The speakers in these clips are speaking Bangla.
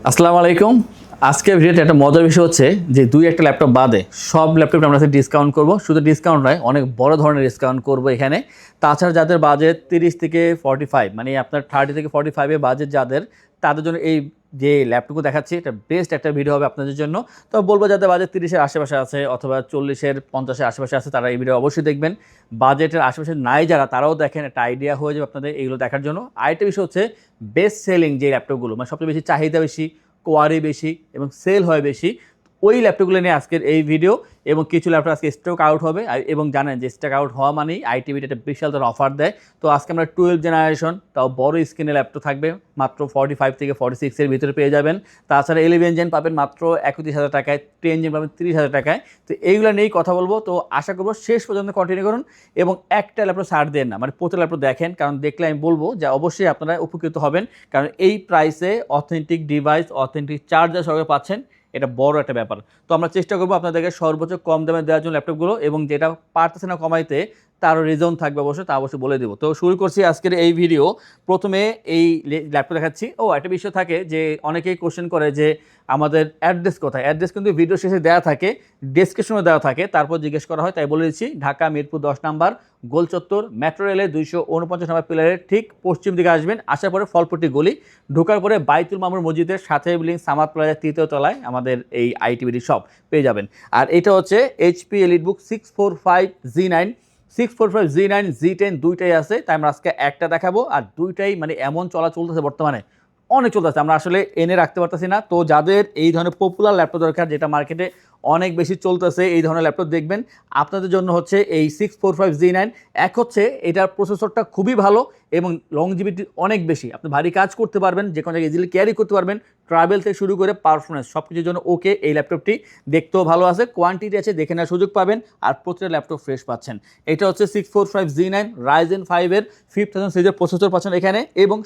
আসসালামু আলাইকুম। আজকে ভিডিওতে একটা মজার বিষয় হচ্ছে যে একটা ল্যাপটপ বাদে সব ল্যাপটপে আমরা ডিসকাউন্ট করব। শুধু ডিসকাউন্ট নয়, অনেক বড় ধরনের ডিসকাউন্ট করব এখানে। তাছাড়া যাদের বাজেট 30 থেকে 45 মানে আপনার 30 থেকে 45 এ বাজেট যাদের, তাদের জন্য এই যে ল্যাপটপগুলো দেখাচ্ছি এটা বেস্ট একটা ভিডিও হবে আপনাদের জন্য। তো বলবো যাদের বাজেট 30-এর আশেপাশে আছে অথবা 40-এর 50-এর আশেপাশে আছে তারা এই ভিডিও অবশ্যই দেখবেন। বাজেটের আশেপাশে নাই যারা, তারাও দেখেন, একটা আইডিয়া হয়ে যাবে আপনাদের এইগুলো দেখার জন্য। আরেকটা বিষয় হচ্ছে বেস্ট সেলিং যে ল্যাপটপগুলো, মানে সবচেয়ে বেশি চাহিদা বেশি, কোয়ারি বেশি এবং সেল হয় বেশি, ওই ল্যাপটপগুলো নিয়ে আজকের এই ভিডিও। এবং কিছু ল্যাপটপ আজকে স্টক আউট হবে, এবং জানেন যে স্টক আউট হওয়া মানেই আইটিভিতে একটা বিশাল ধরনের অফার দেয়। তো আজকে আমরা 12 জেনারেশন, তাও বড় স্ক্রিনের ল্যাপটপ থাকবে মাত্র 45 থেকে 46-এর ভিতরে পেয়ে যাবেন। তাছাড়া 11 জেন পাবেন মাত্র 31,000 টাকায়, 10 জেন পাবেন 30,000 টাকায়। তো এইগুলো নিয়েই কথা বলবো। তো আশা করবো শেষ পর্যন্ত কন্টিনিউ করুন এবং একটা ল্যাপটপ ছাড় দেন না, মানে প্রতি ল্যাপটপ দেখেন, কারণ দেখলে আমি বলবো যে অবশ্যই আপনারা উপকৃত হবেন। কারণ এই প্রাইসে অথেন্টিক ডিভাইস, অথেন্টিক চার্জার সহকারে পাচ্ছেন, এটা বড় একটা ব্যাপার। তো আমরা চেষ্টা করবো আপনাদেরকে সর্বোচ্চ কম দামে দেওয়ার জন্য ল্যাপটপগুলো, এবং যেটা পারতেছে না কমাইতে তারও রিজন থাকবে অবশ্যই, তা অবশ্যই বলে দেবো। তো শুরু করছি আজকের এই ভিডিও। প্রথমে এই ল্যাপটপ দেখাচ্ছি। একটা বিষয় থাকে যে অনেকেই কোশ্চেন করে যে আমাদের অ্যাড্রেস কোথায়। অ্যাড্রেস কিন্তু ভিডিও শেষে দেওয়া থাকে, ডেসক্রিপশনে দেওয়া থাকে, তারপর জিজ্ঞেস করা হয়, তাই বলে দিচ্ছি। ঢাকা মিরপুর 10 নাম্বার গোল চত্বর, মেট্রো রেলের 249 নম্বর পিলারের ঠিক পশ্চিম দিকে আসবেন। আসার পরে ফলপট্টি গলি, ঢোকার পরে বাইতুল মামুর মসজিদের সাথে বিল্ডিং সামাদ প্লাজার 3য় তলায় আমাদের এই আইটিভিডি শপ পেয়ে যাবেন। আর এটা হচ্ছে HP EliteBook 645G9, 645G9, G10 দুইটাই আছে। তাই আমরা আজকে একটা দেখাবো, আর দুইটাই মানে এমন চলতেছে বর্তমানে, অনেক চলতেছে, আমরা আসলে এনে রাখতে পারতেছি না। তো যাদের এই ধরনের পপুলার ল্যাপটপ দরকার, যেটা মার্কেটে অনেক বেশি চলতেছে, এই ধরনের ল্যাপটপ দেখবেন আপনাদের জন্য হচ্ছে এই 645G9। এক হচ্ছে এটার প্রসেসরটা খুবই ভালো এবং লংজিভিটি অনেক বেশি, আপনি ভারী কাজ করতে পারবেন, যে কোনো জায়গায় ইজিলি ক্যারি করতে পারবেন, ট্রাভেল থেকে শুরু করে পারফরমেন্স সব কিছুর জন্য ওকে। এই ল্যাপটপটি দেখতেও ভালো আছে, কোয়ান্টিটি আছে, দেখে নেওয়ার সুযোগ পাবেন, আর প্রতিটা ল্যাপটপ ফ্রেশ পাচ্ছেন। এটা হচ্ছে 645G9 Ryzen 5-এর 5000 সিরিজের প্রসেসর পাচ্ছেন এখানে, এবং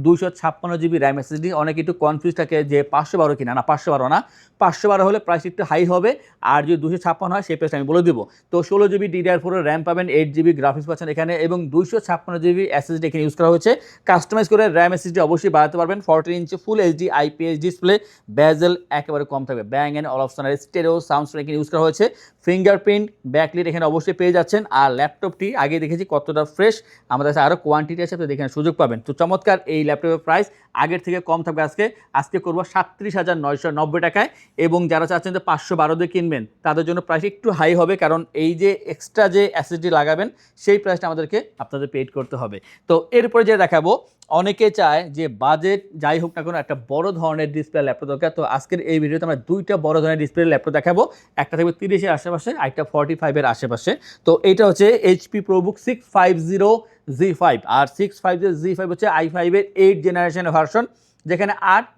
256GB র্যাম এসএসডি। অনেকে একটু কনফিউজ থাকে যে 512 কিনা, না 512 না, 512 হলে প্রাইস একটু হাই হবে, আর যদি 256 হয় সেই প্রাইস আমি বলে দেবো। তো 16GB DDR4 র্যাম পাবেন, 8GB গ্রাফিক্স পাচ্ছেন এখানে, এবং 256GB এসএসডি এখানে ইউজ করা হয়েছে। কাস্টমাইজ করে র্যাম এসএসডি অবশ্যই বাড়াতে পারবেন। 14 ইঞ্চি ফুল এইচডি IPS ডিসপ্লে, বেজেল একেবারে কম থাকবে, ব্যাং অ্যান্ড অলপশন আর স্টেরিও সাউন্ড এখানে ইউজ করা হয়েছে। ফিঙ্গারপ্রিন্ট ব্যাকলিট এখানে অবশ্যই পেয়ে যাচ্ছেন। আর ল্যাপটপটি আগে দেখেছি কতটা ফ্রেশ, আমাদের কাছে আরও কোয়ান্টিটি আছে, আপনি দেখে সুযোগ পাবেন। তো চমৎকার এই ল্যাপটপের প্রাইস আগের থেকে কম থাকবে। আজকে করবো 37,990 টাকায়, এবং যারা চাচ্ছেন যে 512 দিয়ে কিনবেন তাদের জন্য প্রাইস একটু হাই হবে, কারণ এই যে এক্সট্রা যে এসএসডি লাগাবেন সেই প্রাইসটা আমাদেরকে আপনাদের পেড করতে হবে। তো এরপরে যে দেখাবো, অনেকে চায় যে বাজেট যাই হোক না কোনো একটা বড় ধরনের ডিসপ্লে ল্যাপটপ দরকার। তো আজকের এই ভিডিওতে আমরা দুইটা বড় ধরনের ডিসপ্লে ল্যাপটপ দেখাবো, একটা থাকবে 30-এর আশেপাশে, একটা 45-এর আশেপাশে। তো এটা হচ্ছে HP ProBook 650G5, আর 650G5 হচ্ছে i5-এর 8 জেনারেশনের ভার্সন, যেখানে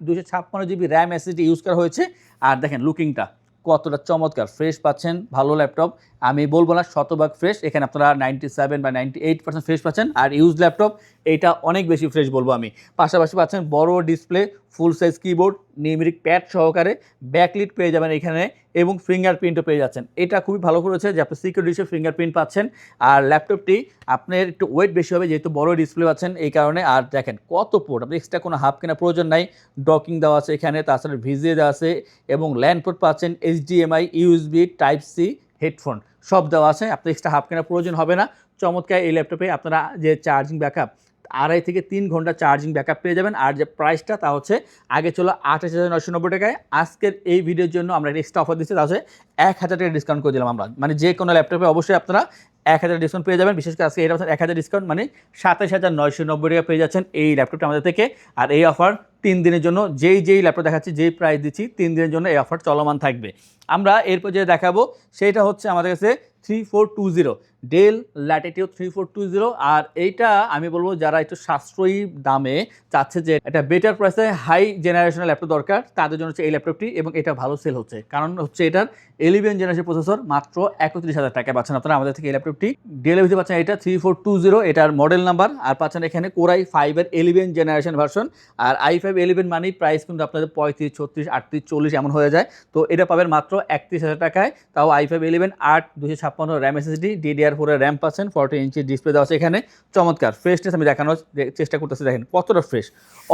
256GB র্যাম এসএসডি ইউজ করা হয়েছে। আর দেখেন লুকিংটা কতটা চমৎকার, ফ্রেশ পাচ্ছেন, ভালো ল্যাপটপ, আমি বলবো না শতভাগ ফ্রেশ, এখানে আপনারা 97 বা 98% ফ্রেশ পাচ্ছেন। আর ইউজ ল্যাপটপ এইটা অনেক বেশি ফ্রেশ বলবো আমি। পাশাপাশি পাচ্ছেন বড় ডিসপ্লে, ফুল সাইজ কিবোর্ড, নিউমেরিক প্যাড সহকারে, ব্যাকলিট পেয়ে যাবেন এখানে, এবং ফিঙ্গারপ্রিন্টও পেয়ে যাচ্ছেন। এটা খুবই ভালো করেছে যে আপনি সিকিউরিটি হিসেবে ফিঙ্গারপ্রিন্ট পাচ্ছেন। আর ল্যাপটপটি আপনার একটু ওয়েট বেশি হবে যেহেতু বড় ডিসপ্লে পাচ্ছেন এই কারণে। আর দেখেন কত পোর্ট, আপনি এক্সট্রা কোনো হাফ কেনার প্রয়োজন নাই, ডকিং দেওয়া আছে এখানে, তাছাড়া ভিজিএ দেওয়া আছে, এবং ল্যান্ড পোর্ট পাচ্ছেন, HDMI, USB, Type-C, হেডফোন সব দেওয়া আছে, আপনি এক্সট্রা হাফ কেনার প্রয়োজন হবে না। চমৎকার এই ল্যাপটপে আপনারা যে চার্জিং ব্যাকআপ 2.5 থেকে 3 ঘন্টা চার্জিং ব্যাকআপ পেয়ে যাবেন। আর যে প্রাইসটা তা হচ্ছে আগে ছিল 28,990 টাকায়, আজকের এই ভিডিওর জন্য আমরা এক্সট্রা অফার দিচ্ছি, তা হচ্ছে 1,000 টাকা ডিসকাউন্ট করে দিলাম আমরা। মানে যে কোনো ল্যাপটপে অবশ্যই আপনারা 1,000 ডিসকাউন্ট পেয়ে যাবেন। বিশেষ করে আজকে এটা 1,000 ডিসকাউন্ট, মানে 27,990 টাকা পেয়ে যাচ্ছেন এই ল্যাপটপটা আমাদের থেকে। আর এই অফার 3 দিনের জন্য, যেই ল্যাপটপ দেখাচ্ছি, যেই প্রাইস দিচ্ছি, 3 দিনের জন্য এই অফার চলমান থাকবে। আমরা এরপর যে দেখাবো সেটা হচ্ছে আমাদের কাছে 3420 ডেল ল্যাটিটিউড 3420। আর এইটা আমি বলবো যারা একটু সাশ্রয়ী দামে চাচ্ছে যে একটা বেটার প্রাইসে হাই জেনারেশনের ল্যাপটপ দরকার, তাদের জন্য হচ্ছে এই ল্যাপটপটি, এবং এটা ভালো সেল হচ্ছে, কারণ হচ্ছে এটার 11 জেনারেশন প্রসেসর মাত্র 31,000 টাকায় পাচ্ছেন আপনারা আমাদের থেকে এই ল্যাপটপটি। ল্যাপটপটি ডেলের ভিতরে পাচ্ছেন এটা 3420 এটার মডেল নাম্বার, আর পাচ্ছেন এখানে কোরাই 5-এর 11 জেনারেশন ভার্সন। আর i5 11 মানি প্রাইস কিন্তু আপনাদের 35, 36, 38, 40 এমন হয়ে যায়। তো এটা পাবেন মাত্র 31,000 টাকায়, তাও i5 11 8 256 র্যাম SSD, DDR4 এর র্যাম পাচ্ছেন, 40 ইঞ্চি ডিসপ্লে দেওয়া আছে এখানে। চমৎকার ফ্রেশনেস আমি দেখানোর চেষ্টা করতেছি, দেখেন কতটা ফ্রেশ,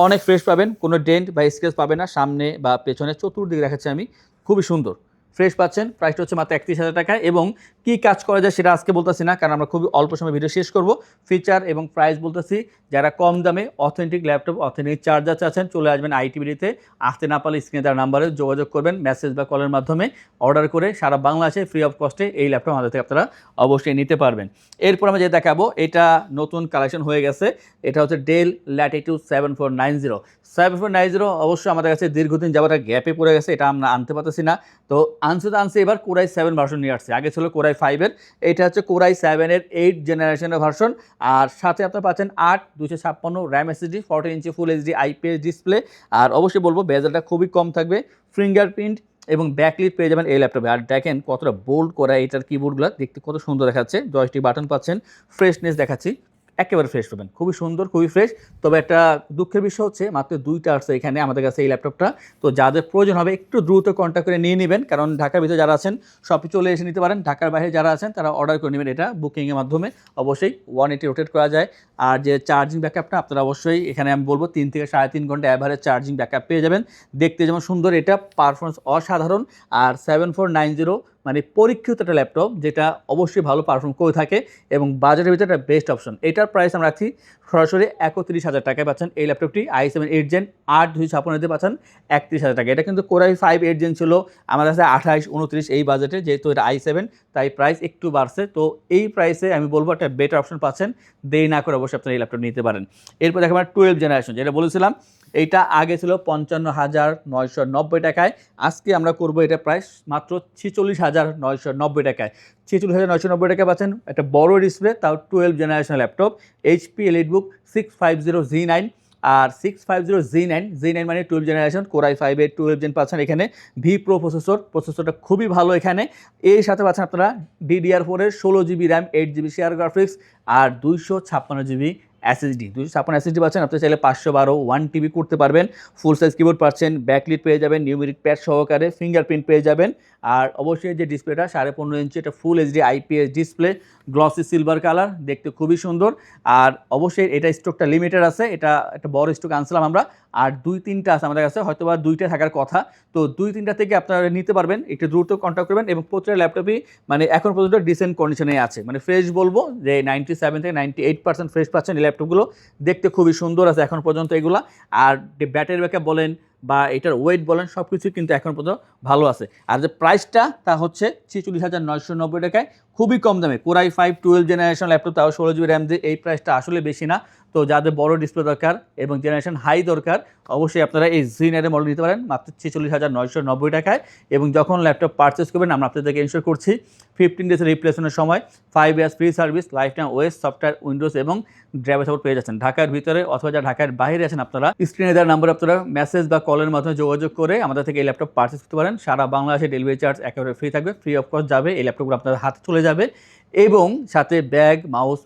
অনেক ফ্রেশ পাবেন, কোনো ডেন্ট বা স্ক্র্যাচ পাবেন না, সামনে বা পেছনে চতুর্দিকে দেখাচ্ছি আমি, খুবই সুন্দর ফ্রেশ পাচ্ছেন। প্রাইসটা হচ্ছে মাত্র 31,000 টাকায়। এবং কি কাজ করা যায় সেটা আজকে বলতেছি না, কারণ আমরা খুবই অল্প সময় ভিডিও শেষ করব। ফিচার এবং প্রাইস বলতেছি, যারা কম দামে অথেন্টিক ল্যাপটপ, অথেন্টিক চার্জার চাচ্ছেন, চলে আসবেন আইটিবিডিতে। আসতে না পারলে স্ক্রিনে দেওয়ার নাম্বারে যোগাযোগ করবেন, মেসেজ বা কলের মাধ্যমে অর্ডার করে সারা বাংলাদেশে ফ্রি অফ কস্টে এই ল্যাপটপ আমাদের থেকে আপনারা অবশ্যই নিতে পারবেন। এরপর আমরা যে দেখাবো, এটা নতুন কালেকশন হয়ে গেছে, এটা হচ্ছে ডেল ল্যাটিটিউড 7490। 7490 অবশ্যই আমাদের কাছে দীর্ঘদিন যাবার গ্যাপে পড়ে গেছে, এটা আমরা আনতে পারতেছি না। তো আনছে এবার কোরাই 7 ভার্সন নিয়ে আসছে, আগে ছিল কোরাই 5-এর, এটা হচ্ছে কোরাই 7-এর 8 জেনারেশনের ভার্সন। আর সাথে আপনারা পাচ্ছেন 8 256 র্যাম SSD, 40 ইঞ্চি ফুল এইচডি IPS ডিসপ্লে। আর অবশ্যই বলবো বেজেলটা খুবই কম থাকবে, ফিঙ্গারপ্রিন্ট এবং ব্যাকলিট পেয়ে যাবেন এই ল্যাপটপে। আর দেখেন কতটা বোল্ড করা এটার কিবোর্ডগুলো, দেখতে কত সুন্দর দেখাচ্ছে, জয়স্টিক বাটন পাচ্ছেন, ফ্রেশনেস দেখাচ্ছি, একেবারে ফ্রেশ পাবেন, খুবই সুন্দর, খুবই ফ্রেশ। তবে একটা দুঃখের বিষয় হচ্ছে মাত্র 2টা আসছে এখানে আমাদের কাছে এই ল্যাপটপটা। তো যাদের প্রয়োজন হবে একটু দ্রুত কন্ট্যাক্ট করে নিয়ে নেবেন, কারণ ঢাকার ভিতরে যারা আছেন শপে চলে এসে নিতে পারেন, ঢাকার বাইরে যারা আছেন তারা অর্ডার করে নেবেন। এটা বুকিংয়ের মাধ্যমে অবশ্যই 180 রোটেট করা যায়। আর যে চার্জিং ব্যাকআপটা আপনারা অবশ্যই এখানে আমি বলবো 3 থেকে 3.5 ঘন্টা অ্যাভারেজ চার্জিং ব্যাকআপ পেয়ে যাবেন। দেখতে যেমন সুন্দর, এটা পারফরমেন্স অসাধারণ। আর 7490 মানে পরীক্ষিত একটা ল্যাপটপ, যেটা অবশ্যই ভালো পারফর্ম করে থাকে এবং বাজেটের ভিতরে একটা বেস্ট অপশন। এটার প্রাইস আমরা রাখছি সরাসরি 31,000 টাকায় পাচ্ছেন এই ল্যাপটপটি। i7 8 জেন 8 256 পাচ্ছেন 31,000 টাকা। এটা কিন্তু কোরাই 5 8 জেন ছিল আমাদের কাছে 28, 29 এই বাজেটে, যেহেতু এটা i7 তাই প্রাইস একটু বাড়ছে। তো এই প্রাইসে আমি বলবো একটা বেটার অপশন পাচ্ছেন, দেরি না করে অবশ্যই আপনারা এই ল্যাপটপ নিতে পারেন। এরপর দেখেন 12 জেনারেশন, যেটা বলেছিলাম এইটা আগে ছিল 55,990 টাকায়, আজকে আমরা করব এটা প্রাইস মাত্র 46,990 টাকায়। 46,990 টাকা পাচ্ছেন একটা বড় ডিসপ্লে, তাও 12 generation laptop, HP EliteBook 650Z9। আর 650Z9 মানে 12 জেনারেশন, কোরাই 5-এর 12 জেন পাচ্ছেন এখানে। ভি প্রো প্রসেসরটা খুবই ভালো এখানে। এর সাথে পাচ্ছেন আপনারা DDR4-এর 16GB RAM, 8GB share graphics আর 256GB SSD। 256 SSD পাচ্ছেন, আপনি চাইলে 512 1TB করতে পারবেন। ফুল সাইজ কিবোর্ড পাচ্ছেন, ব্যাকলিট পেয়ে যাবেন, নিউমেরিক প্যাড সহকারে, ফিঙ্গারপ্রিন্ট পেয়ে যাবেন। আর অবশ্যই যে ডিসপ্লেটা 15.5 ইঞ্চি, এটা full HD IPS display, glossy silver colour, দেখতে খুবই সুন্দর। আর অবশ্যই এটা স্টকটা লিমিটেড আছে, এটা একটা বড় স্টক আনছিলাম আমরা। আর 2-3টা আছে আমাদের কাছে, হয়তো বা 2টা থাকার কথা। তো 2-3টা থেকে আপনারা নিতে পারবেন, একটু দ্রুত কন্ট্যাক্ট করবেন। এবং প্রতিটা ল্যাপটপই মানে এখন পর্যন্ত ডিসেন্ট কন্ডিশনে আছে, মানে ফ্রেশ বলবো যে 97 থেকে 98% ফ্রেশ পাচ্ছেন এই ল্যাপটপগুলো, দেখতে খুবই সুন্দর আছে এখন পর্যন্ত এগুলা। আর ব্যাটারি ব্যাকআপ বলেন বা এটার ওয়েট বলেন, সব কিছু কিন্তু এখন পর্যন্ত ভালো আছে। আর যে প্রাইসটা তা হচ্ছে 46,990 টাকায়, খুবই কম দামে। কোরাই 5 12 জেনারেশন ল্যাপটপ, তাও 16GB র্যাম দিয়ে, এই প্রাইসটা আসলে বেশি না। তো যাদের বড় ডিসপ্লে দরকার এবং জেনারেশন হাই দরকার, অবশ্যই আপনারা এই Z9 মডেল নিতে পারেন মাত্র 46,990 টাকায়। এবং যখন ল্যাপটপ পারচেস করবেন, আমরা আপনাদেরকে ইনশিওর করছি 15 ডেজের রিপ্লেসমেন্টের সময় 5 years free service, life time OS software Windows এবং ড্রাইভার সাপোর্ট পেয়ে যাচ্ছেন। ঢাকার ভিতরে অথবা যারা ঢাকার বাইরে আছেন, আপনারা স্ক্রিনে দেওয়ার নাম্বারে আপনারা মেসেজ বা কলের মাধ্যমে যোগাযোগ করে আমাদের থেকে এই ল্যাপটপ পারচেস করতে পারেন। সারা বাংলাদেশে ডেলিভারি চার্জ একেবারে ফ্রি থাকবে, ফ্রি অফ কস্ট যাবে, এই ল্যাপটপগুলো আপনাদের হাতে চলে যাবে। এবং সাথে ব্যাগ,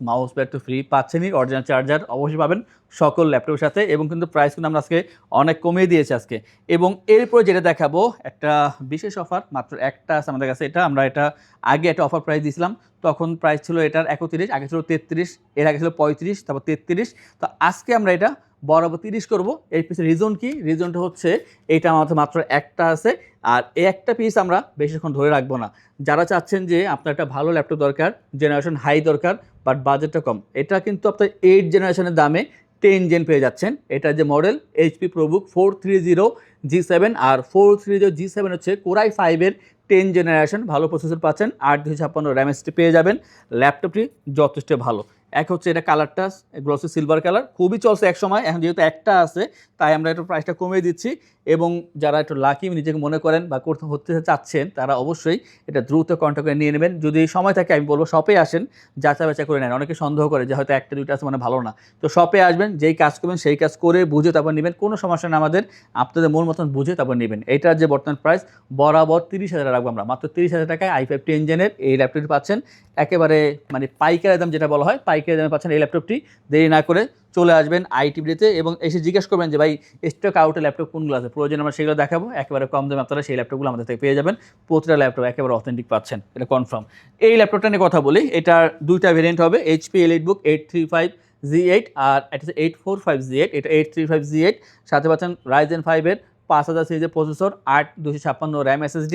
মাউস প্যাড তো ফ্রি পাচ্ছেনই, অরিজিনাল চার্জার অবশ্যই পাবেন সকল ল্যাপটপের সাথে। এবং কিন্তু প্রাইস কিন্তু আমরা আজকে অনেক কমিয়ে দিয়েছি আজকে। এবং এরপর যেটা দেখাবো একটা বিশেষ অফার, মাত্র একটা আছে আমাদের কাছে। আমরা এটা আগে একটা অফার প্রাইস দিয়েছিলাম, তখন প্রাইস ছিল এটার 31, আগে ছিল 33, এর আগে ছিল 35, তারপর 33। তো আজকে আমরা এটা বরাবর 30 করবো। এর পিছনে রিজন কি? রিজনটা হচ্ছে এইটা আমাদের মাত্র একটা আছে, আর এই একটা পিস আমরা বেশিক্ষণ ধরে রাখবো না। যারা চাচ্ছেন যে আপনার একটা ভালো ল্যাপটপ দরকার, জেনারেশন হাই দরকার, বাট বাজেটটা কম, এটা কিন্তু আপনার 8 জেনারেশনের দামে 10 জেন পেয়ে যাচ্ছেন। এটা যে মডেল HP ProBook 430G7, আর 430G7 হচ্ছে কোরাই 5-এর 10 জেনারেশন, ভালো প্রসেসর পাচ্ছেন, 8 256 র্যাম SSD পেয়ে যাবেন। ল্যাপটপটি যথেষ্ট ভালো, এক হচ্ছে এটা কালারটা, এগুলো হচ্ছে সিলভার কালার, খুবই চলছে এক সময়, এখন যেহেতু একটা আছে তাই আমরা একটু প্রাইসটা কমিয়ে দিচ্ছি। এবং যারা একটু লাকি নিজেকে মনে করেন বা করতে হতে চাচ্ছেন তারা অবশ্যই এটা দ্রুত কন্ট্যাক্ট করে নিয়ে নেবেন। যদি সময় থাকে আমি বলবো শপে আসেন, যাচাই বাছাই করে নেন। অনেকে সন্দেহ করে যে হয়তো একটা দুইটা আছে মানে ভালো না, তো শপে আসবেন, যেই কাজ করবেন সেই কাজ করে বুঝে তারপর নেবেন, কোনো সমস্যা না আমাদের, আপনাদের মন মতন বুঝে তারপর নেবেন। এটার যে বর্তমান প্রাইস বরাবর 30,000 রাখবো আমরা, মাত্র 30,000 টাকায় i5 10 জেনের এই ল্যাপটপটি পাচ্ছেন একেবারে মানে পাইকারি দাম, যেটা বলা হয় পাইকারি দামে পাচ্ছেন এই ল্যাপটপটি। দেরি না করে চলে আসবেন আইটিভিতে এবং এসে জিজ্ঞেস করবেন যে ভাই স্টক আউটের ল্যাপটপ কোনগুলো আছে, প্রয়োজন আমরা সেগুলো দেখাবো, একেবারে কম দামে আপনারা সেই ল্যাপটপগুলো আমাদের থেকে পেয়ে যাবেন। প্রতিটা ল্যাপটপ একেবারে অথেন্টিক পাচ্ছেন, এটা কনফার্ম। এই ল্যাপটপটা নিয়ে কথা বলি, এটার দুইটা ভেরিয়েন্ট হবে, HP EliteBook 835Z8 আর এটা হচ্ছে 845Z8, এটা 835Z8, সাথে পাচ্ছেন Ryzen 5 এর 5000 সিরিজের প্রসেসর, 8/256 র্যাম SSD,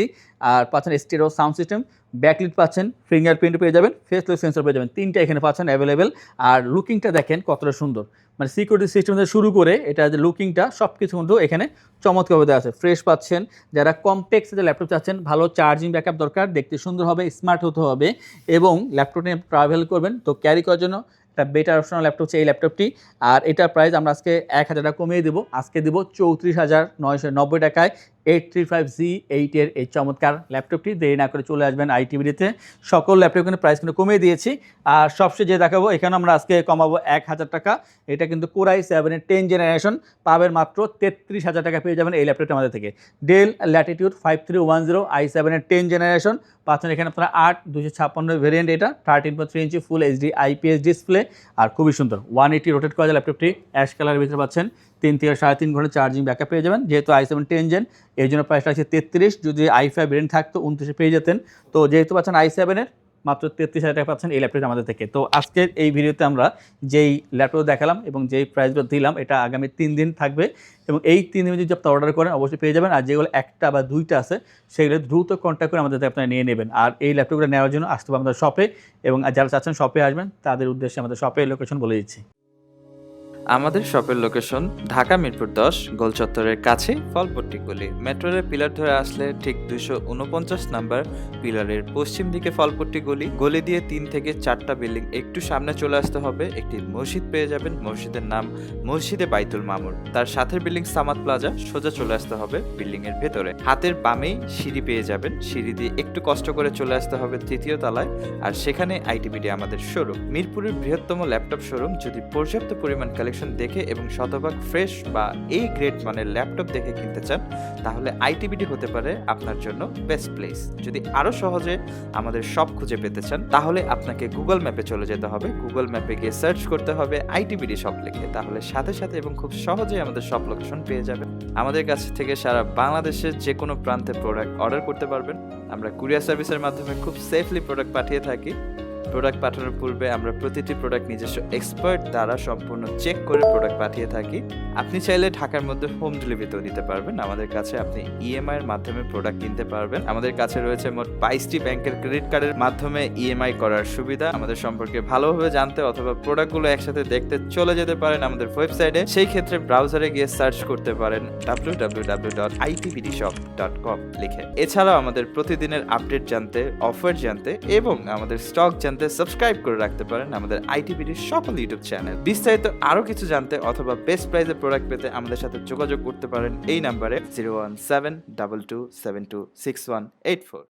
আর পাচ্ছেন স্টেরিও সাউন্ড সিস্টেম, ব্যাকলিট পাচ্ছেন, ফিঙ্গারপ্রিন্ট পেয়ে যাবেন, ফেস লক সেন্সর পেয়ে যাবেন, তিনটা এখানে পাচ্ছেন অ্যাভেলেবেল। আর লুকিংটা দেখেন কতটা সুন্দর, মানে সিকিউরিটি সিস্টেম থেকে শুরু করে এটা যে লুকিংটা সব কিছু কিন্তু এখানে চমৎকারভাবে দেওয়া আছে, ফ্রেশ পাচ্ছেন। যারা কম্প্যাক্ট যে ল্যাপটপ চাচ্ছেন, ভালো চার্জিং ব্যাকআপ দরকার, দেখতে সুন্দর হবে, স্মার্ট হতে হবে এবং ল্যাপটপ নিয়ে ট্রাভেল করবেন তো ক্যারি করার জন্য একটা বেটার অপশনাল ল্যাপটপ হচ্ছে এই ল্যাপটপটি। আর এটার প্রাইস আমরা আজকে 1,000 টাকা কমিয়ে দেবো, আজকে দেবো 34,990 টাকায় 835Z8 এর এই চমৎকার ল্যাপটপটি। দেরি না করে চলে আসবেন আইটিভিতে, সকল ল্যাপটপ কিন্তু প্রাইস কিন্তু কমিয়ে দিয়েছি। আর সবচেয়ে যে দেখাবো এখানে আমরা আজকে কমাবো 1,000 টাকা, এটা কিন্তু কোরাই 7 এর 10 জেনারেশন পাবেন মাত্র 33,000 টাকা পেয়ে যাবেন এই ল্যাপটপটি আমাদের থেকে। ডেল ল্যাটিটিউড 5310 i7 এর 10 জেনারেশন পাচ্ছেন এখানে আপনারা 8/256 ভেরিয়েন্ট, এটা 13.3 ইঞ্চি ফুল এইচডি IPS ডিসপ্লে আর খুবই সুন্দর 180 রোটেট করা যায় ল্যাপটপটি, অ্যাশ কালারের ভিতরে পাচ্ছেন, 3 থেকে 3.5 ঘন্টা চার্জিং ব্যাকআপ পেয়ে যাবেন। যেহেতু i7 10 জেন এর জন্য প্রাইসটা আছে 33, যদি i5 ভেরিয়েন্ট থাকতো 29 পেয়ে যেতেন। তো যেহেতু পাচ্ছেন i7 এর মাত্র 33,000 টাকা পাচ্ছেন এই ল্যাপটপটা আমাদের থেকে। তো আজকের এই ভিডিওতে আমরা যেই ল্যাপটপ দেখালাম এবং যেই প্রাইসগুলো দিলাম এটা আগামী 3 দিন থাকবে এবং এই 3 দিনে যদি আপনারা অর্ডার করেন অবশ্যই পেয়ে যাবেন। আর যেগুলো একটা বা দুইটা আছে সেগুলো দ্রুত কন্ট্যাক্ট করে আমাদের থেকে আপনারা নিয়ে নেবেন। আর এই ল্যাপটপগুলো নেওয়ার জন্য আসতে হবে আমাদের শপে, এবং যারা চাচ্ছেন শপে আসবেন তাদের উদ্দেশ্যে আমাদের শপের লোকেশন বলে দিচ্ছি। আমাদের শপের লোকেশন ঢাকা মিরপুর 10 গোল চত্বরের কাছে ফলপট্টি গলি। মেট্রো রেল পিলার ধরে আসলে ঠিক 249 নাম্বার পিলারের পশ্চিম দিকে ফলপট্টি গলি। গলি দিয়ে 3 থেকে 4টা বিল্ডিং একটু সামনে চলে আসতে হবে, একটি মসজিদ পেয়ে যাবেন, মসজিদের নাম মসজিদে বাইতুল মামুর। তার সাথে বিল্ডিং সামাদ প্লাজা, সোজা চলে আসতে হবে বিল্ডিং এর ভেতরে। হাতের বামেই সিঁড়ি পেয়ে যাবেন, সিঁড়ি দিয়ে একটু কষ্ট করে চলে আসতে হবে 3য় তলায়, আর সেখানে আইটিবিডি আমাদের শোরুম। মিরপুরের বৃহত্তম ল্যাপটপ শোরুম। যদি পর্যাপ্ত পরিমাণ কালেকশন দেখে এবং শতভাগ ফ্রেশ বা এই গ্রেড মানের ল্যাপটপ দেখে কিনতে চান তাহলে আইটিবিডি হতে পারে আপনার জন্য বেস্ট প্লেস। যদি আরো সহজে আমাদের শপ খুঁজে পেতে চান তাহলে আপনাকে গুগল ম্যাপে চলে যেতে হবে, গুগল ম্যাপে গিয়ে সার্চ করতে হবে আইটিবিডি শপ লিখে, তাহলে সাথে সাথে এবং খুব সহজেই আমাদের শপ লোকেশন পেয়ে যাবেন। আমাদের কাছ থেকে সারা বাংলাদেশের যে কোনো প্রান্তে প্রোডাক্ট অর্ডার করতে পারবেন। আমরা কুরিয়ার সার্ভিসের মাধ্যমে খুব সেফলি প্রোডাক্ট পাঠিয়ে থাকি। প্রোডাক্ট পাঠানোর পূর্বে আমরা প্রতিটি প্রোডাক্ট নিজস্ব এক্সপার্ট দ্বারা সম্পূর্ণ চেক করে প্রোডাক্ট পাঠিয়ে থাকি। আপনি চাইলে ঢাকার মধ্যে হোম ডেলিভারিতেও নিতে পারবেন। আমাদের কাছে আপনি ইএমআই এর মাধ্যমে প্রোডাক্ট কিনতে পারবেন। আমাদের কাছে রয়েছে মোট 22টি ব্যাংকের ক্রেডিট কার্ডের মাধ্যমে ইএমআই করার সুবিধা। আমাদের সম্পর্কে ভালোভাবে জানতে অথবা প্রোডাক্টগুলো একসাথে দেখতে চলে যেতে পারেন আমাদের ওয়েবসাইটে। সেই ক্ষেত্রে ব্রাউজারে গিয়ে সার্চ করতে পারেন www.itbdshop.com লিখে। এছাড়াও আমাদের প্রতিদিনের আপডেট জানতে, অফার জানতে এবং আমাদের স্টক জানতে সাবস্ক্রাইব করে রাখতে পারেন আমাদের আইটিবিডির সকল ইউটিউব চ্যানেল। বিস্তারিত আরো কিছু জানতে অথবা বেস্ট প্রাইসে প্রোডাক্ট পেতে আমাদের সাথে যোগাযোগ করতে পারেন এই নাম্বারে 01722726184।